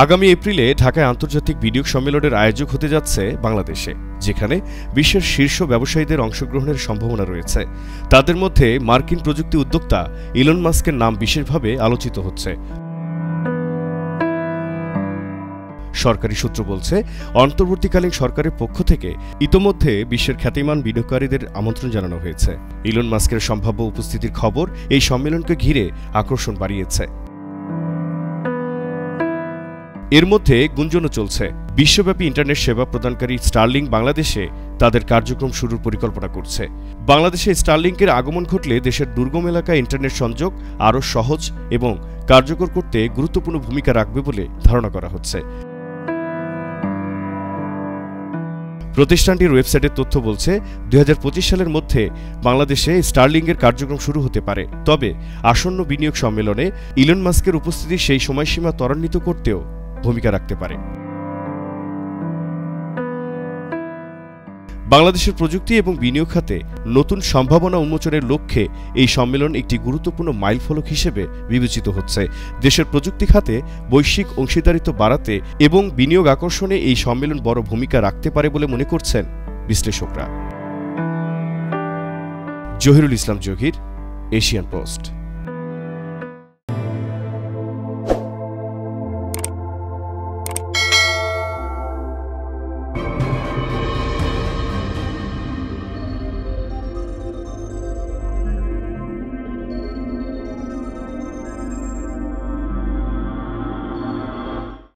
আগামী এপ্রিলে ঢাকায় আন্তর্জাতিক বিনিয়োগ সম্মেলনের আয়োজক হতে যাচ্ছে বাংলাদেশে, যেখানে বিশ্বের শীর্ষ ব্যবসায়ীদের অংশগ্রহণের সম্ভাবনা রয়েছে। তাদের মধ্যে মার্কিন প্রযুক্তি উদ্যোক্তা ইলন মাস্কের নাম বিশেষভাবে আলোচিত হচ্ছে। সরকারি সূত্র বলছে, অন্তর্বর্তীকালীন সরকারের পক্ষ থেকে ইতোমধ্যে বিশ্বের খ্যাতিমান বিনিয়োগকারীদের আমন্ত্রণ জানানো হয়েছে। ইলন মাস্কের সম্ভাব্য উপস্থিতির খবর এই সম্মেলনকে ঘিরে আকর্ষণ বাড়িয়েছে। এর মধ্যে গুঞ্জনও চলছে, বিশ্বব্যাপী ইন্টারনেট সেবা প্রদানকারী স্টারলিংক বাংলাদেশে তাদের কার্যক্রম শুরুর পরিকল্পনা করছে। বাংলাদেশে স্টারলিংকের আগমন ঘটলে দেশের দুর্গম এলাকায় ইন্টারনেট সংযোগ আরও সহজ এবং কার্যকর করতে গুরুত্বপূর্ণ ভূমিকা রাখবে বলে ধারণা করা হচ্ছে। প্রতিষ্ঠানটির ওয়েবসাইটের তথ্য বলছে, 2025 সালের মধ্যে বাংলাদেশে স্টারলিংকের কার্যক্রম শুরু হতে পারে। তবে আসন্ন বিনিয়োগ সম্মেলনে ইলন মাস্কের উপস্থিতি সেই সময়সীমা ত্বরান্বিত করতেও ভূমিকা রাখতে পারে। বাংলাদেশের প্রযুক্তি এবং বিনিয়োগ খাতে নতুন সম্ভাবনা উন্মোচনের লক্ষ্যে এই সম্মেলন একটি গুরুত্বপূর্ণ মাইলফলক হিসেবে বিবেচিত হচ্ছে। দেশের প্রযুক্তি খাতে বৈশ্বিক অংশীদারিত্ব বাড়াতে এবং বিনিয়োগ আকর্ষণে এই সম্মেলন বড় ভূমিকা রাখতে পারে বলে মনে করছেন বিশ্লেষকরা। জহিরুল ইসলাম জহির, এশিয়ান পোস্ট।